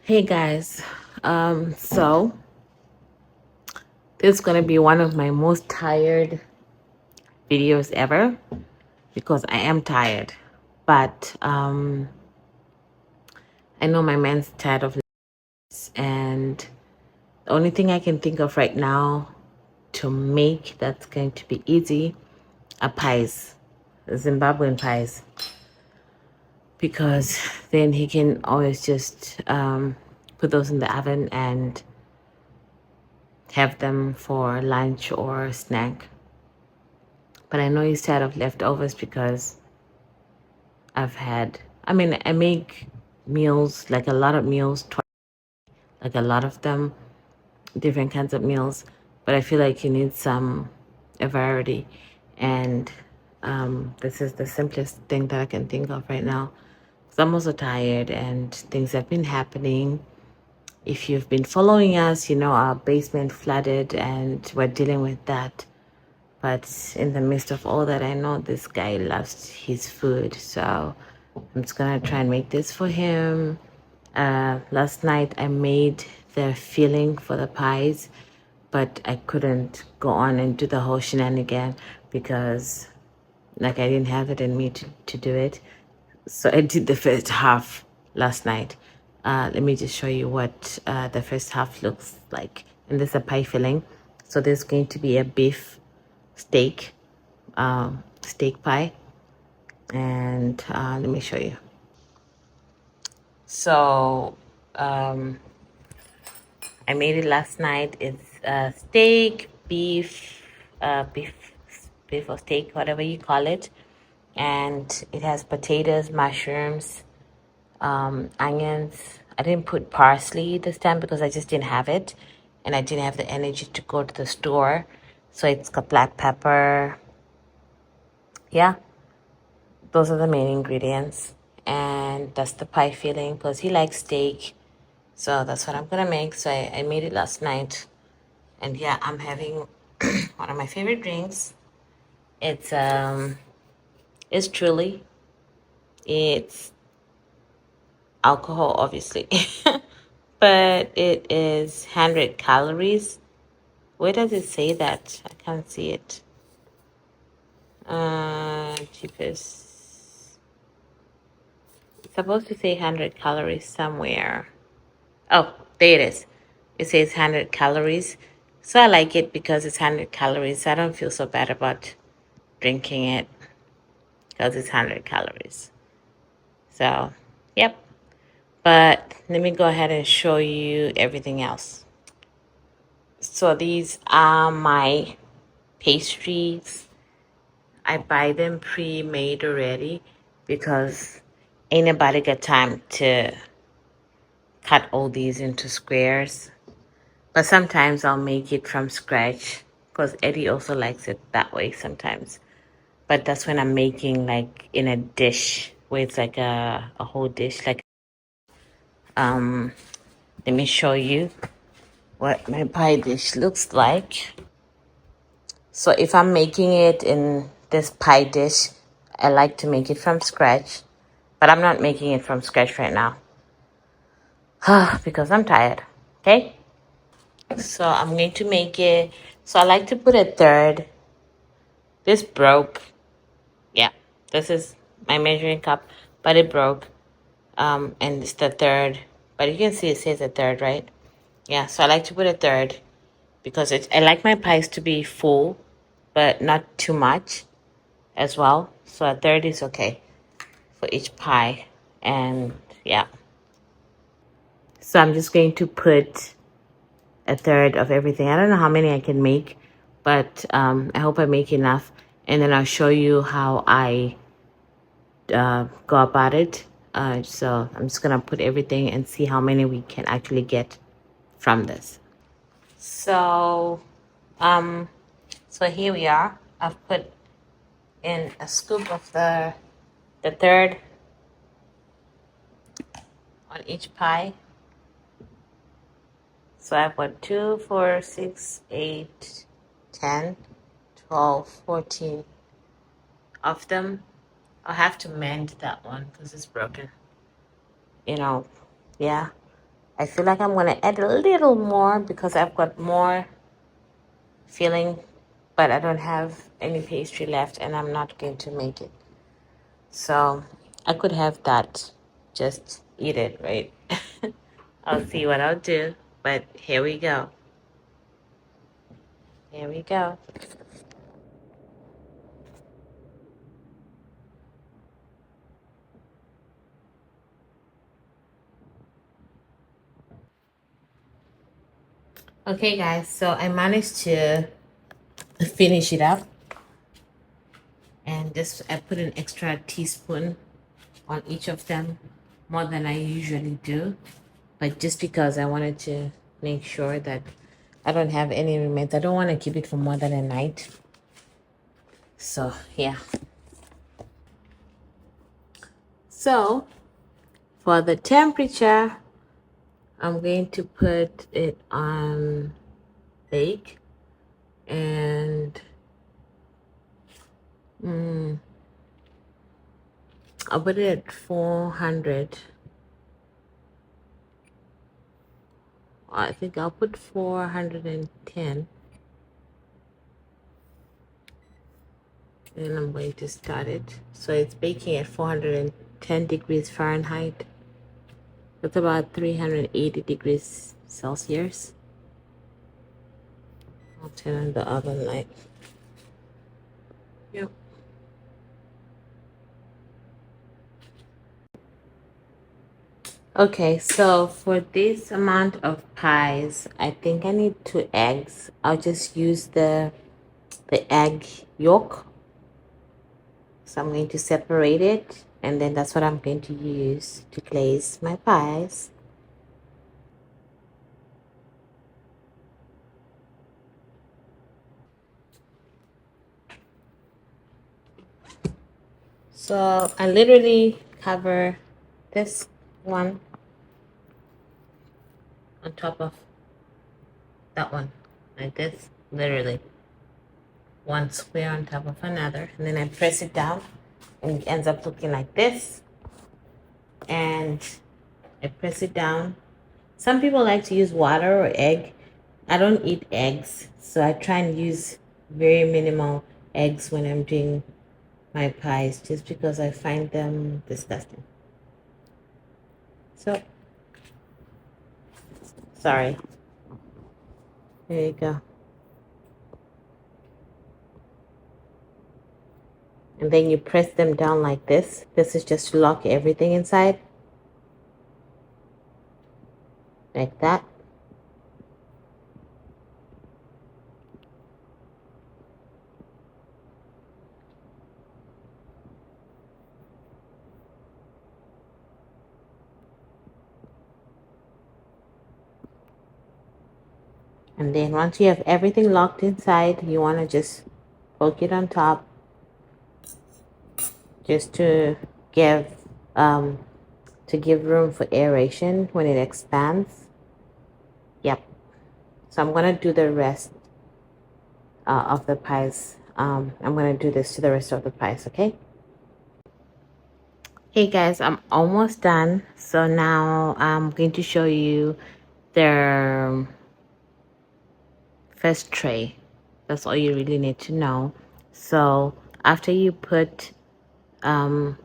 Hey guys, so this is gonna be one of my most tired videos ever because I am tired. But I know my man's tired of this, and the only thing I can think of right now to make that's going to be easy are pies, Zimbabwean pies, because then he can always just put those in the oven and have them for lunch or snack. But I know he's tired of leftovers because I make meals, like a lot of meals, like a lot of them, different kinds of meals, but I feel like you need a variety. And this is the simplest thing that I can think of right now. So I'm also tired and things have been happening. If you've been following us, you know our basement flooded and we're dealing with that. But in the midst of all that, I know this guy loves his food. So I'm just going to try and make this for him. Last night, I made the filling for the pies, but I couldn't go on and do the whole shenanigan because like I didn't have it in me to do it. So I did the first half last night. Let me just show you what the first half looks like. And this is a pie filling. So there's going to be a beef steak, steak pie. And let me show you. So I made it last night. It's steak, beef or steak, whatever you call it. And it has potatoes, mushrooms, onions. I didn't put parsley this time because I just didn't have it. And I didn't have the energy to go to the store. So it's got black pepper. Yeah, those are the main ingredients. And that's the pie filling because he likes steak. So that's what I'm going to make. So I made it last night. And yeah, I'm having one of my favorite drinks. It's truly, it's alcohol, obviously, but it is 100 calories. Where does it say that? I can't see it. Cheapest. It's supposed to say 100 calories somewhere. Oh, there it is. It says 100 calories. So I like it because it's 100 calories. I don't feel so bad about drinking it because it's 100 calories. So, yep. But let me go ahead and show you everything else. So these are my pastries. I buy them pre-made already because ain't nobody got time to cut all these into squares. But sometimes I'll make it from scratch because Eddie also likes it that way sometimes. But that's when I'm making like in a dish where it's like a whole dish. Like let me show you what my pie dish looks like. So if I'm making it in this pie dish, I like to make it from scratch. But I'm not making it from scratch right now because I'm tired. Okay? So I'm going to make it. So I like to put a third. This broke. Yeah, this is my measuring cup, but it broke. And it's the third. But you can see it says a third, right? Yeah, so I like to put a third because I like my pies to be full, but not too much as well. So a third is okay for each pie. And yeah. So I'm just going to put a third of everything. I don't know how many I can make, but I hope I make enough. And then I'll show you how I go about it. So I'm just going to put everything and see how many we can actually get from this. So, so here we are. I've put in a scoop of the third on each pie. So I've got 2, 4, 6, 8, 10, 12, 14 of them. I'll have to mend that one because it's broken. You know, yeah. I feel like I'm going to add a little more because I've got more filling, but I don't have any pastry left and I'm not going to make it. So I could have that, just eat it, right? I'll see what I'll do, but here we go. Here we go. Okay, guys, so I managed to finish it up, and this I put an extra teaspoon on each of them, more than I usually do, but just because I wanted to make sure that I don't have any remains. I don't want to keep it for more than a night. So yeah. So for the temperature, I'm going to put it on bake, and I'll put it at 400. I think I'll put 410, and I'm going to start it. So it's baking at 410 degrees Fahrenheit. That's about 380 degrees Celsius. I'll turn on the oven light. Yep. Okay, so for this amount of pies, I think I need 2 eggs. I'll just use the egg yolk. So I'm going to separate it, and then that's what I'm going to use to glaze my pies. So I literally cover this one on top of that one, like this, literally. One square on top of another, and then I press it down, and it ends up looking like this. And I press it down. Some people like to use water or egg. I don't eat eggs, so I try and use very minimal eggs when I'm doing my pies, just because I find them disgusting. So, sorry. There you go. And then you press them down like this. This is just to lock everything inside. Like that. And then once you have everything locked inside, you want to just poke it on top, just to give room for aeration when it expands. Yep. So I'm gonna do the rest of the pies. I'm gonna do this to the rest of the pies. Okay. Hey guys, I'm almost done. So now I'm going to show you the first tray. That's all you really need to know. So after you put the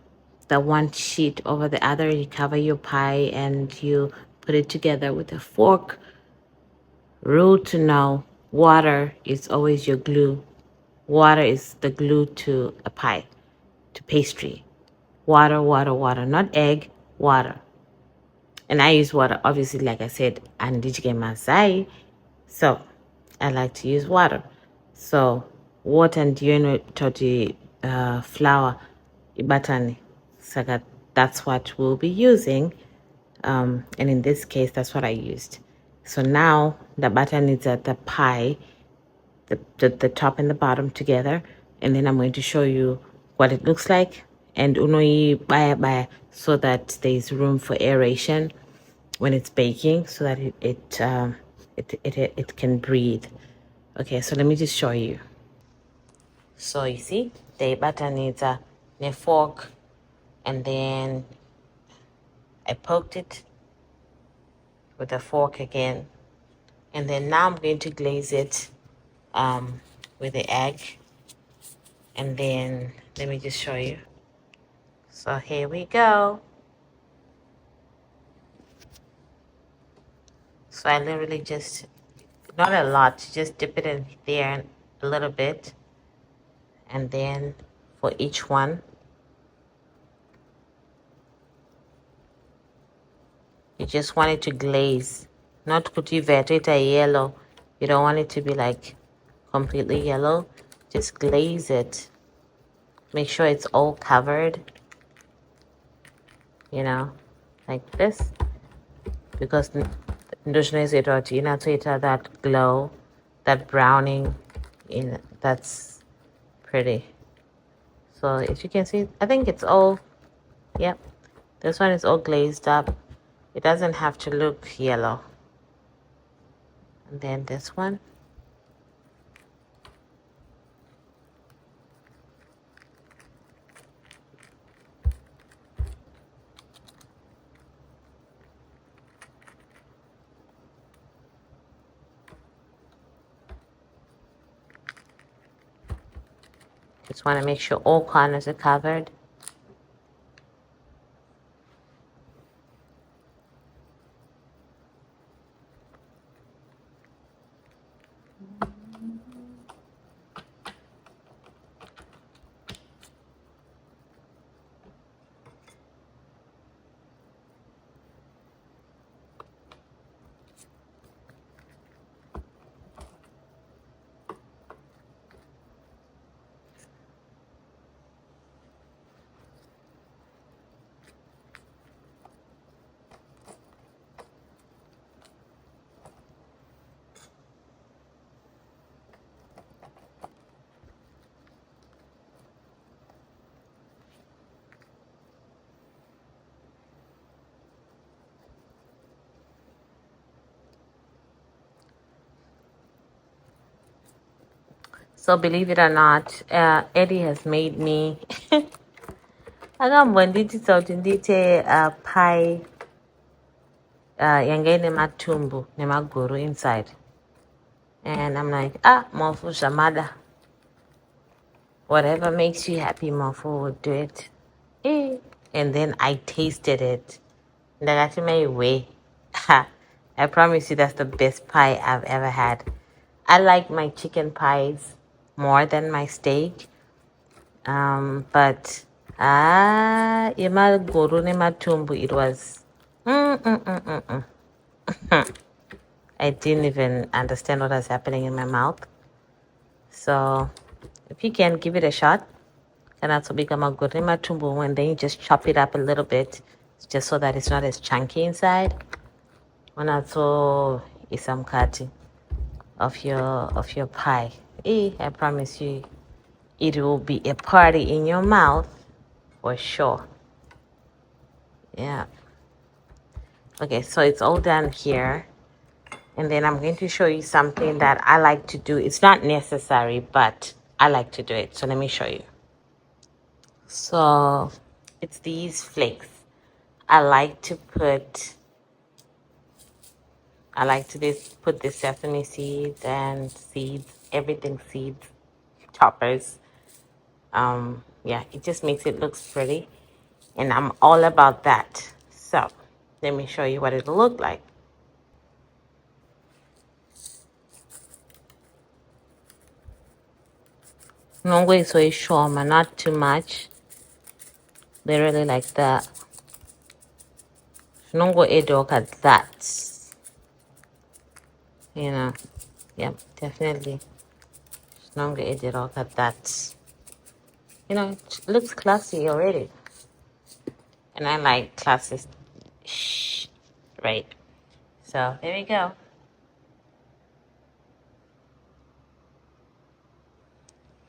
one sheet over the other, you cover your pie and you put it together with a fork. Rule to know: water is always your glue. Water is the glue to a pie, to pastry. Water, water, water, not egg, water. And I use water, obviously, like I said, and did you get Masai? So I like to use water. So water and toti flour batani. So that's what we'll be using. And in this case, that's what I used. So now the batter needs the pie, the top and the bottom together, and then I'm going to show you what it looks like, and unoi baya so that there's room for aeration when it's baking, so that it can breathe. Okay, so let me just show you. So you see, the batter needs a fork, and then I poked it with a fork again. And then now I'm going to glaze it with the egg. And then let me just show you. So here we go. So I literally just, not a lot, just dip it in there a little bit. And then for each one, you just want it to glaze, not cultivate it a yellow. You don't want it to be like completely yellow. Just glaze it. Make sure it's all covered, you know, like this. Because that glow, that browning, that's pretty. So if you can see, I think it's all, yep. This one is all glazed up. It doesn't have to look yellow. And then this one. Just want to make sure all corners are covered. So believe it or not, Eddie has made me pie yange nematumbu nemaguru inside. And I'm like, mofu shamada. Whatever makes you happy, mofu will do it. And then I tasted it. That's my way. I promise you that's the best pie I've ever had. I like my chicken pies more than my steak. But ima guru ne matumbu, it was I didn't even understand what was happening in my mouth. So if you can give it a shot, and also become a guru ne matumbu, and then you just chop it up a little bit just so that it's not as chunky inside. And also isamkati of your pie. I promise you it will be a party in your mouth for sure. Yeah. Okay, so it's all done here. And then I'm going to show you something that I like to do. It's not necessary, but I like to do it. So let me show you. So it's these flakes. I like to put the sesame seeds and seeds, everything seeds, choppers. Yeah, it just makes it look pretty. And I'm all about that. So let me show you what it'll look like. No way, so it's short, not too much. Literally like that. Don't go a dog at that. You know, yeah, definitely. Don't go a dog at that. You know, it looks classy already. And I like classy. Shh. Right. So there we go.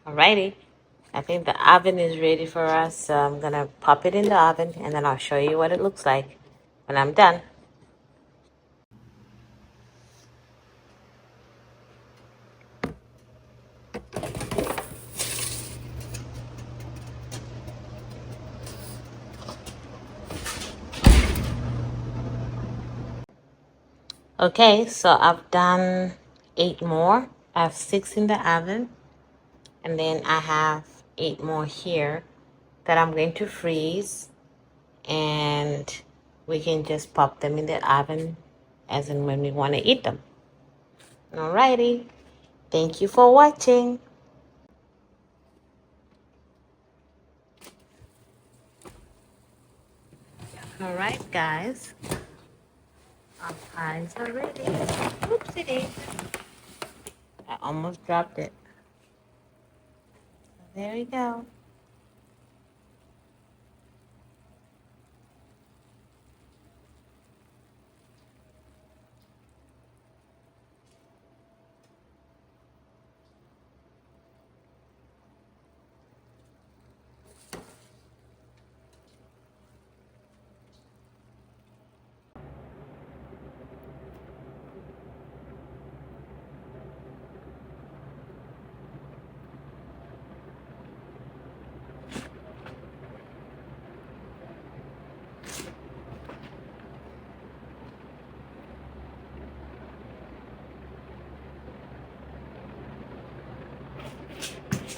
Alrighty. I think the oven is ready for us. So I'm going to pop it in the oven and then I'll show you what it looks like when I'm done. Okay, so I've done 8 more. I have 6 in the oven, and then I have 8 more here that I'm going to freeze, and we can just pop them in the oven as and when we want to eat them. Alrighty, thank you for watching. Alright guys, our pies are ready. Oopsie, I almost dropped it. There we go.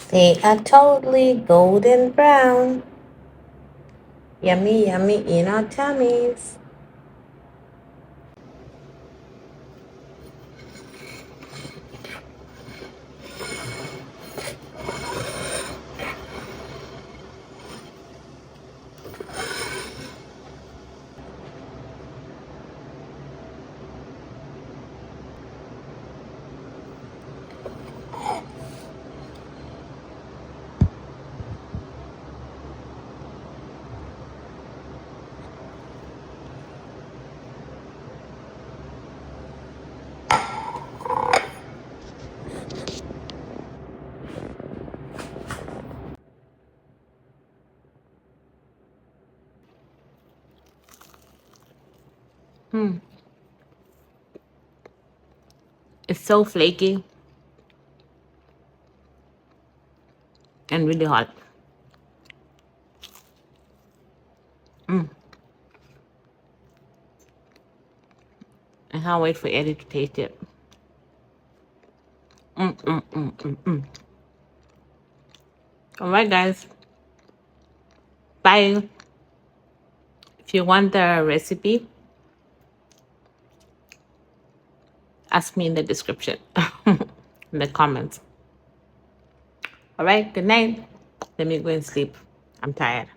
They are totally golden brown. Yummy, yummy in our tummies. It's so flaky and really hot. I can't wait for Eddie to taste it. Alright guys, bye. If you want the recipe, ask me in the description, in the comments. Alright, good night. Let me go and sleep. I'm tired.